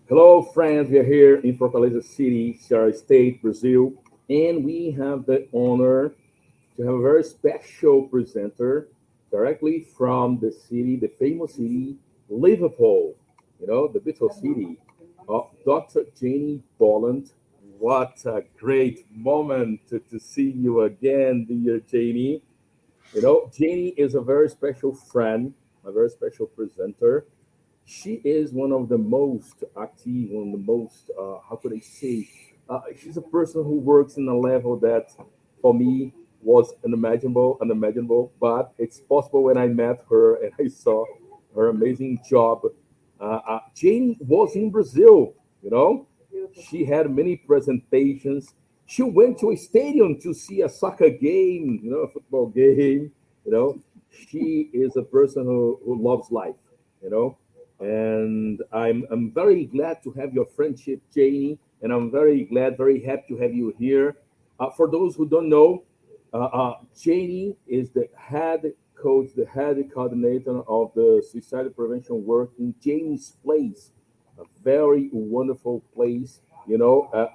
Hello, friends. We are here in Fortaleza City, Ceará State, Brazil, and we have the honor to have a very special presenter directly from the city, the famous city, Liverpool, the Beatles city, Dr. Janie Boland. What a great moment to see you again, dear Janie. Janie is a very special friend, a very special presenter. She is one of the most active, one of the most, how could I say, she's a person who works in a level that for me was unimaginable, but it's possible when I met her and I saw her amazing job. Jane was in Brazil, she had many presentations. She went to a stadium to see a soccer game, a football game, she is a person who loves life, and I'm very glad to have your friendship, Janie, and I'm very happy to have you here. For those who don't know, Janie is the head coach, the head coordinator of the suicide prevention work in James Place, a very wonderful place,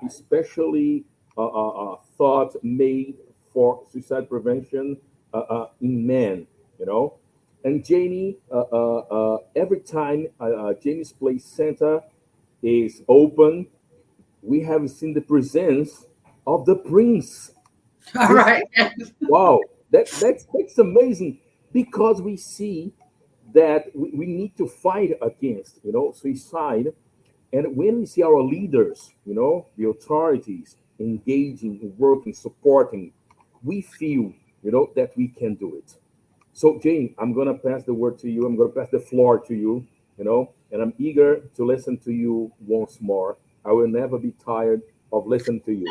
especially thought made for suicide prevention in men, And Janie, every time James Place Center is open, we have seen the presence of the Prince. All right. Wow, that's amazing, because we see that we need to fight against, suicide. And when we see our leaders, the authorities engaging, working, supporting, we feel, that we can do it. So, Jane, I'm going to pass the word to you. I'm going to pass the floor to you, and I'm eager to listen to you once more. I will never be tired of listening to you.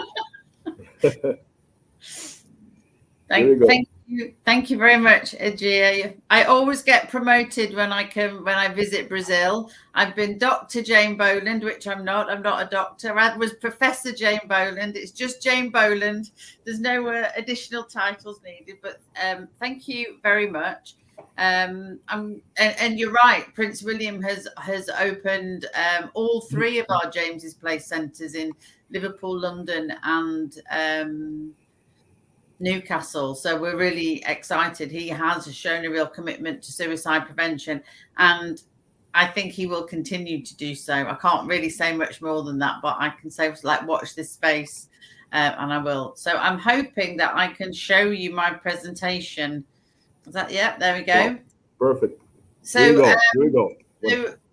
Thank you very much, Gia. I always get promoted when I visit Brazil. I've been Dr. Jane Boland, which I'm not. I'm not a doctor. I was Professor Jane Boland. It's just Jane Boland. There's no additional titles needed. But thank you very much. And you're right. Prince William has opened all three of our James's Place centres in Liverpool, London, and Newcastle. So we're really excited. He has shown a real commitment to suicide prevention, and I think he will continue to do so. I can't really say much more than that, but I can say, watch this space, and I will. So I'm hoping that I can show you my presentation. Is that, yeah, there we go. Wow, perfect. So here we go.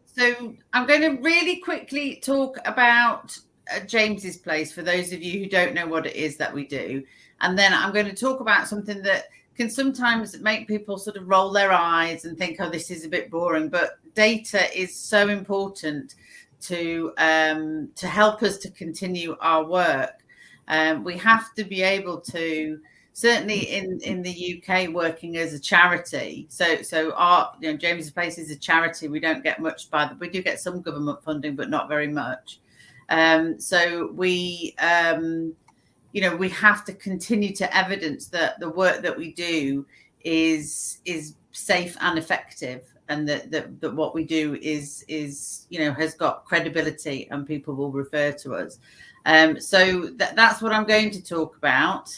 So I'm going to really quickly talk about James's Place for those of you who don't know what it is that we do. And then I'm going to talk about something that can sometimes make people sort of roll their eyes and think, oh, this is a bit boring. But data is so important to help us to continue our work. We have to be able to, certainly in the UK, working as a charity. So our, James's Place is a charity. We don't get much we do get some government funding, but not very much. So we have to continue to evidence that the work that we do is safe and effective, and that what we do is has got credibility and people will refer to us. So that's what I'm going to talk about.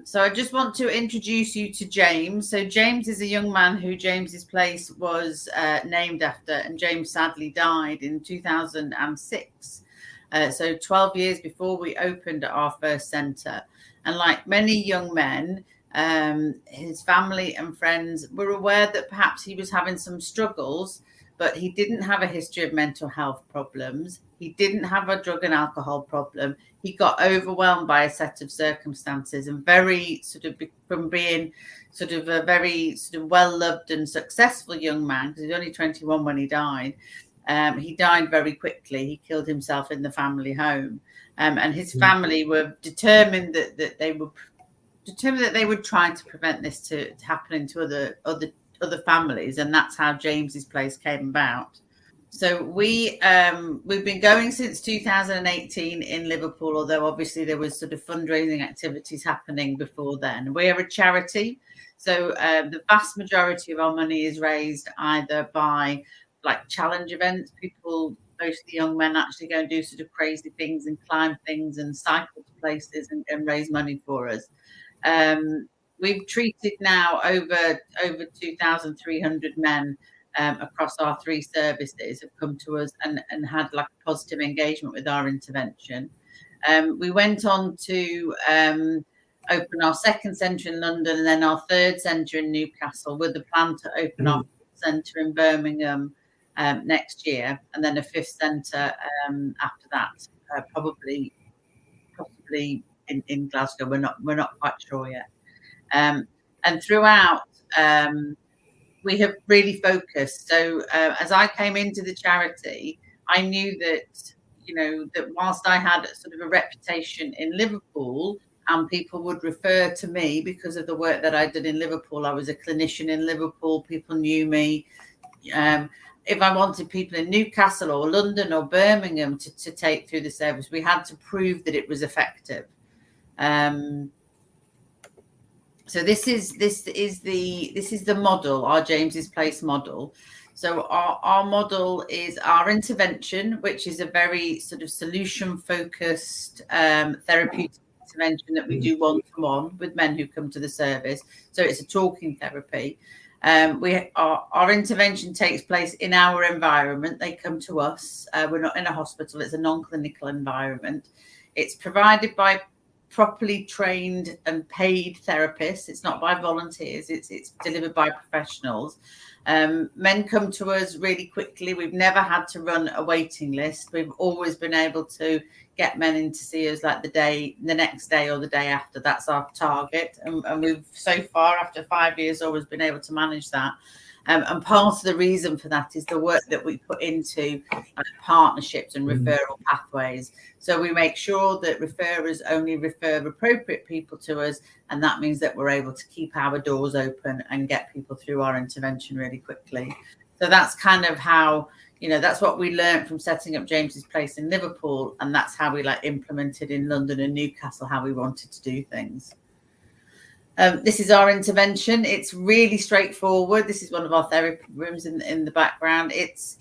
So I just want to introduce you to James. So James is a young man who James's Place was named after, and James sadly died in 2006. So 12 years before we opened our first centre. And like many young men, His family and friends were aware that perhaps he was having some struggles, but he didn't have a history of mental health problems. He didn't have a drug and alcohol problem. He got overwhelmed by a set of circumstances, and very sort of from being sort of a very sort of well-loved and successful young man, because he was only 21 when he died. He died very quickly. He killed himself in the family home. And his family were determined that they would try to prevent this to happening to other families, and that's how James's Place came about. So we've been going since 2018 in Liverpool, although obviously there was sort of fundraising activities happening before then. We are a charity, so the vast majority of our money is raised either by like challenge events. People, mostly young men, actually go and do sort of crazy things and climb things and cycle to places and raise money for us. We've treated now over 2,300 men across our 3 services have come to us and had like a positive engagement with our intervention. We went on to open our 2nd centre in London and then our 3rd centre in Newcastle, with the plan to open our 4th centre in Birmingham next year, and then a 5th centre after that, possibly in Glasgow. We're not quite sure yet. And throughout, we have really focused. So as I came into the charity, I knew that whilst I had sort of a reputation in Liverpool and people would refer to me because of the work that I did in Liverpool, I was a clinician in Liverpool, people knew me. If I wanted people in Newcastle or London or Birmingham to take through the service, we had to prove that it was effective. So this is the model, our James's Place model. So our model is our intervention, which is a very sort of solution-focused therapeutic intervention that we do one-to-one with men who come to the service. So it's a talking therapy. Our intervention takes place in our environment. They come to us. We're not in a hospital. It's a non-clinical environment. It's provided by properly trained and paid therapists. It's not by volunteers. It's delivered by professionals. Men come to us really quickly. We've never had to run a waiting list. We've always been able to get men in to see us like the next day or the day after. That's our target. And we've so far, after 5 years, always been able to manage that. And part of the reason for that is the work that we put into partnerships and referral pathways. So we make sure that referrers only refer appropriate people to us, and that means that we're able to keep our doors open and get people through our intervention really quickly. So that's kind of how, that's what we learned from setting up James's Place in Liverpool, and that's how we implemented in London and Newcastle how we wanted to do things. This is our intervention. It's really straightforward. This is one of our therapy rooms in the background. It's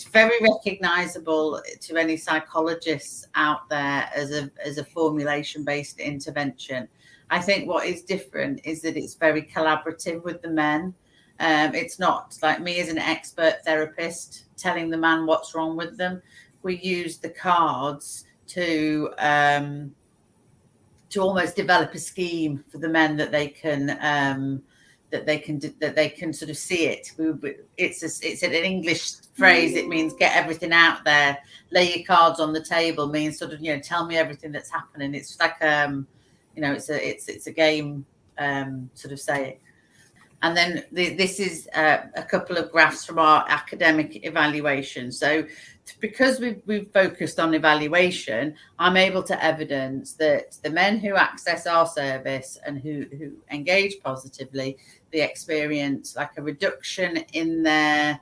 very recognizable to any psychologists out there as a formulation-based intervention. I think what is different is that it's very collaborative with the men. It's not like me as an expert therapist telling the man what's wrong with them. We use the cards to almost develop a scheme for the men that they can sort of see it. It's an English phrase. It means get everything out there. Lay your cards on the table means sort of tell me everything that's happening. It's like it's a game sort of saying. And then this is a couple of graphs from our academic evaluation. So because we've focused on evaluation, I'm able to evidence that the men who access our service and who engage positively, they experience like a reduction in their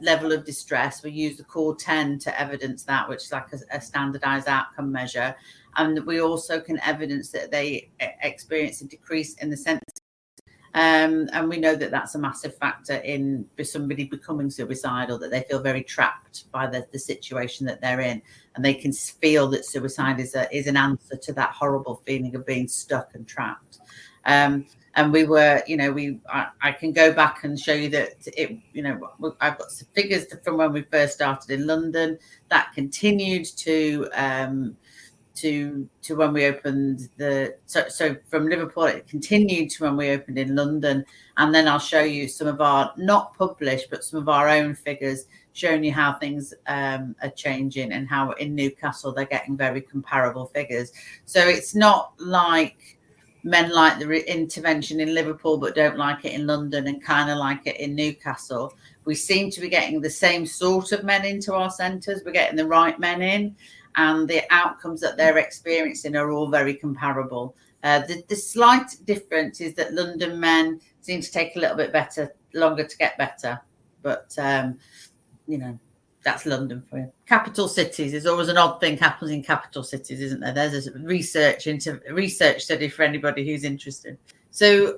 level of distress. We use the core 10 to evidence that, which is like a standardized outcome measure. And we also can evidence that they experience a decrease in the sense. And we know that that's a massive factor in somebody becoming suicidal, that they feel very trapped by the situation that they're in, and they can feel that suicide is an answer to that horrible feeling of being stuck and trapped. And we were, I can go back and show you that I've got some figures from when we first started in London that continued to to when we opened so from Liverpool, it continued to when we opened in London. And then I'll show you some of our, not published, but some of our own figures, showing you how things are changing, and how in Newcastle they're getting very comparable figures. So it's not like men like the intervention in Liverpool but don't like it in London, and kind of like it in Newcastle. We seem to be getting the same sort of men into our centres. We're getting the right men in, and the outcomes that they're experiencing are all very comparable. The slight difference is that London men seem to take a little bit longer to get better. But, that's London for you. Capital cities, there's always an odd thing happens in capital cities, isn't there? There's a research study for anybody who's interested. So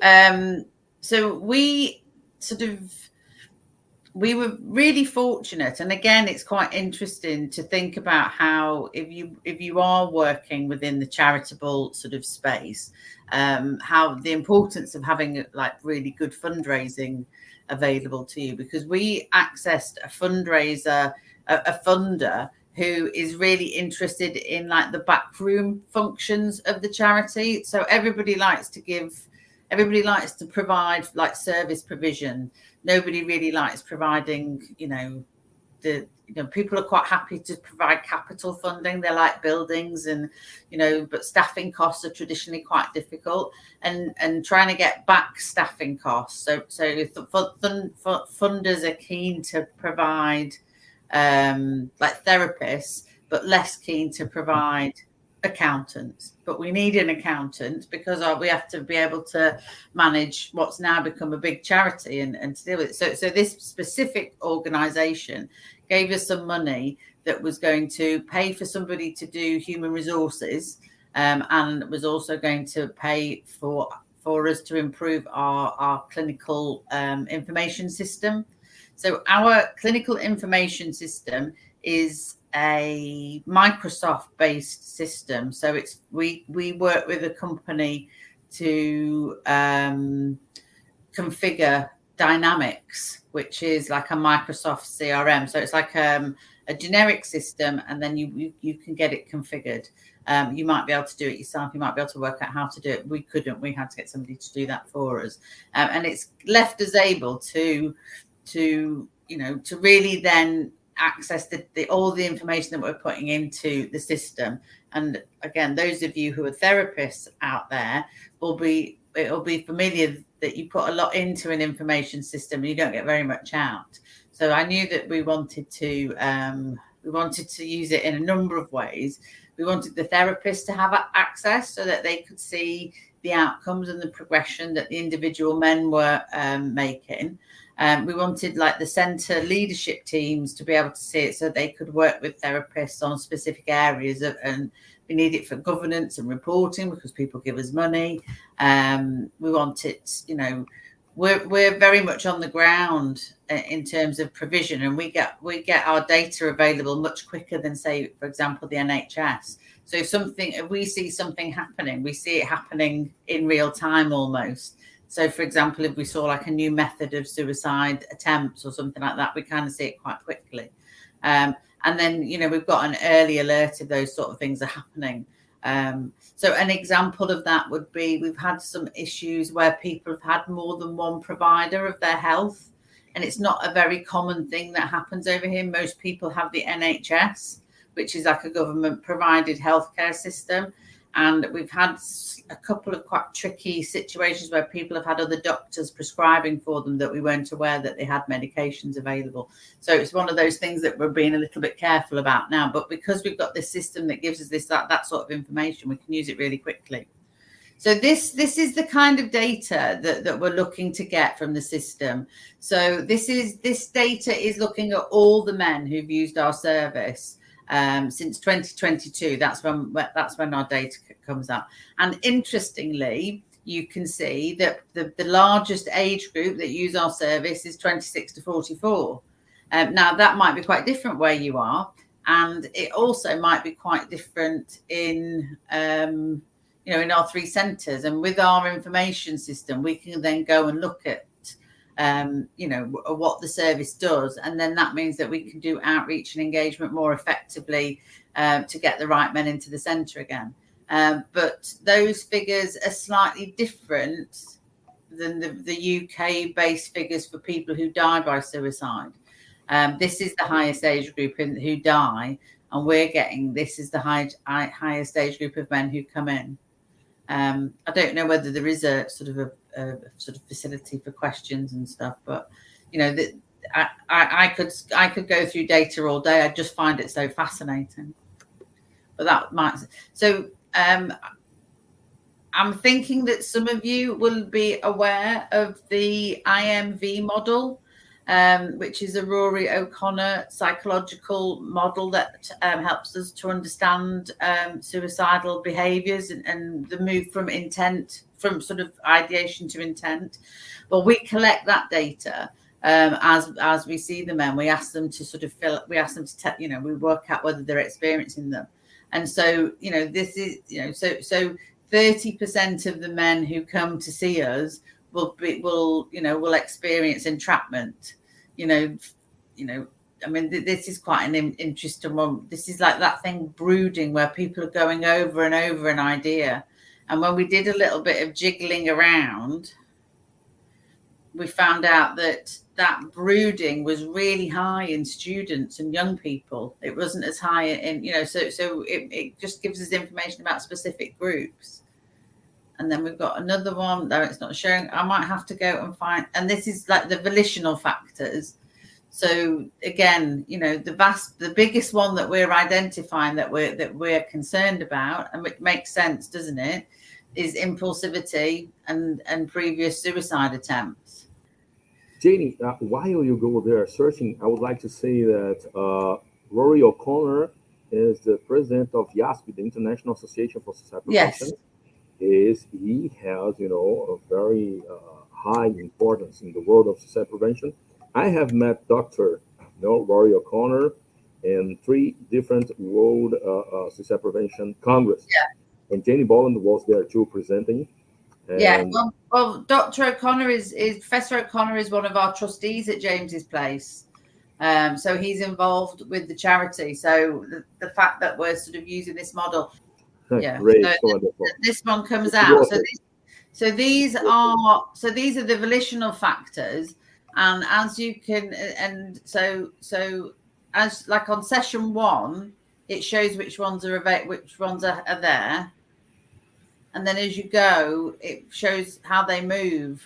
we were really fortunate, and again, it's quite interesting to think about how if you are working within the charitable sort of space, how the importance of having like really good fundraising available to you, because we accessed a fundraiser, a funder who is really interested in like the backroom functions of the charity. So everybody likes to provide like service provision. Nobody really likes providing, people are quite happy to provide capital funding. They like buildings and, but staffing costs are traditionally quite difficult, and trying to get back staffing costs. So funders are keen to provide like therapists, but less keen to provide accountants. But we need an accountant because we have to be able to manage what's now become a big charity and to deal with it. So this specific organization gave us some money that was going to pay for somebody to do human resources, and was also going to pay for us to improve our clinical information system. So our clinical information system is a Microsoft-based system. So we work with a company to configure Dynamics, which is like a Microsoft CRM. So it's like a generic system, and then you can get it configured. You might be able to do it yourself. You might be able to work out how to do it. We couldn't. We had to get somebody to do that for us, and it's left us able to really then access all the information that we're putting into the system. And again, those of you who are therapists out there it'll be familiar that you put a lot into an information system and you don't get very much out. So I knew that we wanted to use it in a number of ways. We wanted the therapists to have access so that they could see the outcomes and the progression that the individual men were making. We wanted like the centre leadership teams to be able to see it so they could work with therapists on specific areas and we need it for governance and reporting because people give us money. We want it, we're very much on the ground in terms of provision, and we get our data available much quicker than, say, for example, the NHS. So if we see something happening, we see it happening in real time almost. So, for example, if we saw like a new method of suicide attempts or something like that, we kind of see it quite quickly. And then, we've got an early alert if those sort of things are happening. So an example of that would be we've had some issues where people have had more than one provider of their health. And it's not a very common thing that happens over here. Most people have the NHS, which is like a government provided healthcare system. And we've had a couple of quite tricky situations where people have had other doctors prescribing for them that we weren't aware that they had medications available. So it's one of those things that we're being a little bit careful about now. But because we've got this system that gives us that sort of information, we can use it really quickly. So this is the kind of data that we're looking to get from the system. So this data is looking at all the men who've used our service. Since 2022, that's when our data comes up. And interestingly, you can see that the largest age group that use our service is 26 to 44. Now that might be quite different where you are, and it also might be quite different in in our three centres. And with our information system, we can then go and look at what the service does. And then that means that we can do outreach and engagement more effectively to get the right men into the centre again. But those figures are slightly different than the UK-based figures for people who die by suicide. This is the highest age group who die, and we're getting this is the highest age group of men who come in. I don't know whether there is a sort of facility for questions and stuff, but I could go through data all day. I just find it so fascinating. But that might I'm thinking that some of you will be aware of the IMV model, which is a Rory O'Connor psychological model that helps us to understand suicidal behaviours and the move from intent, from sort of ideation to intent. Well, we collect that data as we see the men. We ask them to sort of we work out whether they're experiencing them. And so, this is, so 30% of the men who come to see us will experience entrapment. This is quite an interesting one. This is like that thing brooding where people are going over and over an idea. And when we did a little bit of jiggling around, we found out that brooding was really high in students and young people. It wasn't as high in, so it just gives us information about specific groups. And then we've got another one, though it's not showing. I might have to go and find, and this is like the volitional factors. So again, the biggest one that we're identifying that we're concerned about, and it makes sense, doesn't it, is impulsivity and previous suicide attempts. Janie, while you go there searching, I would like to say that Rory O'Connor is the president of IASP, the International Association for Suicide Prevention. Yes. He has, a very high importance in the world of suicide prevention. I have met Dr. Rory O'Connor in 3 different World Suicide Prevention Congress. Yeah. And Janie Boland was there too, presenting. And well, Dr. O'Connor Professor O'Connor is one of our trustees at James's Place. So he's involved with the charity. So the fact that we're sort of using this model. Yeah. Great. So this one comes out. So these are the volitional factors. And as you can, and so as like on session 1, it shows which ones are there. And then as you go, it shows how they move.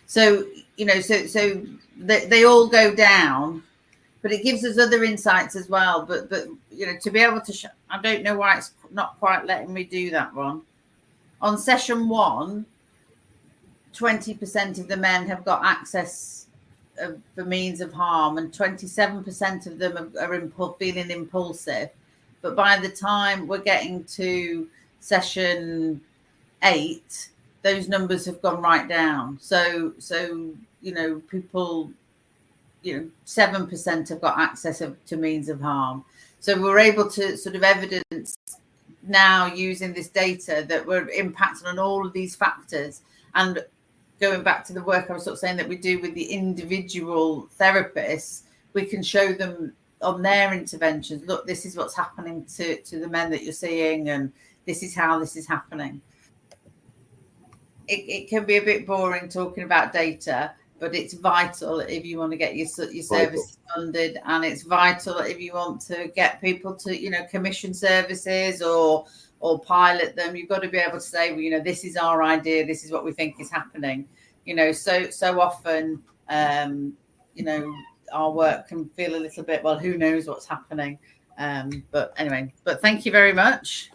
So, so they all go down, but it gives us other insights as well. But to be able to, I don't know why it's not quite letting me do that one. On session 1, 20% of the men have got access for means of harm, and 27% of them are feeling impulsive. But by the time we're getting to session 8, those numbers have gone right down. So people, 7% have got access to means of harm. So we're able to sort of evidence now using this data that we're impacting on all of these factors. And going back to the work I was sort of saying that we do with the individual therapists, we can show them on their interventions, look, this is what's happening to the men that you're seeing, and this is how this is happening. It can be a bit boring talking about data, but it's vital if you want to get your services funded, and it's vital if you want to get people to, commission services or pilot them. You've got to be able to say, well, this is our idea, this is what we think is happening. So often, our work can feel a little bit, well, who knows what's happening. But anyway, thank you very much.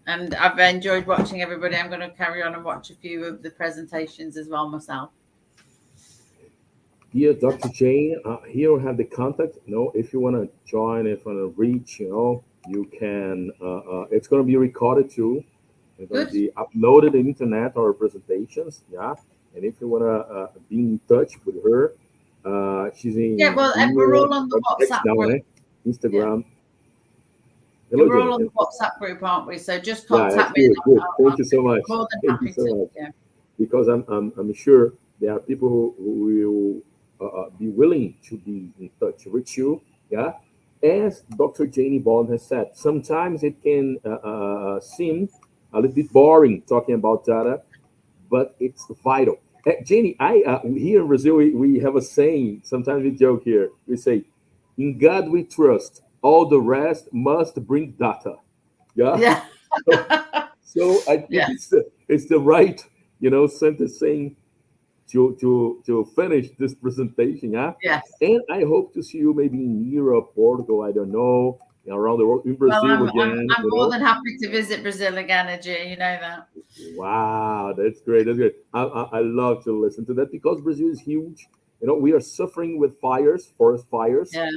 And I've enjoyed watching everybody. I'm going to carry on and watch a few of the presentations as well myself. Dear Dr. Jane, here we have the contact. If you want to join, if you want to reach, you can. It's going to be recorded too. It's going to be uploaded on the internet, our presentations. Yeah. And if you want to be in touch with her, she's in. Yeah, well, and we're all on the WhatsApp group. Instagram. Yeah. Hello, we're all on the WhatsApp group, aren't we? So just contact me. Good. Thank you so much. More than happy to. Yeah. Because I'm sure there are people who be willing to be in touch with you. Yeah, as Dr. Janie Boland has said, sometimes it can seem a little bit boring talking about data, but it's vital. Janie, here in Brazil, we have a saying, sometimes we joke here, we say, in God we trust, all the rest must bring data. Yeah. So I think it's the right, sentence saying to finish this presentation. Yeah. Yes. And I hope to see you maybe in Europe, Portugal, I don't know, around the world, in Brazil again. I'm more than happy to visit Brazil again, Ajay. You know that. Wow, that's great. That's great. I love to listen to that because Brazil is huge. We are suffering with forest fires. Yeah.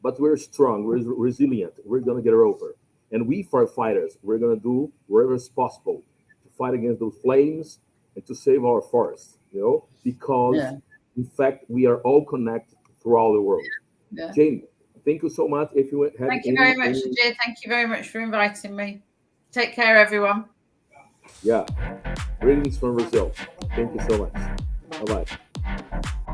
But we're strong. We're resilient. We're gonna get over. And we firefighters, we're gonna do whatever is possible to fight against those flames and to save our forests. Because in fact we are all connected throughout the world. Yeah. Jane, thank you so much. If you had thank you very much, Ajay. Thank you very much for inviting me. Take care, everyone. Yeah. Greetings from Brazil. Thank you so much. Bye-bye.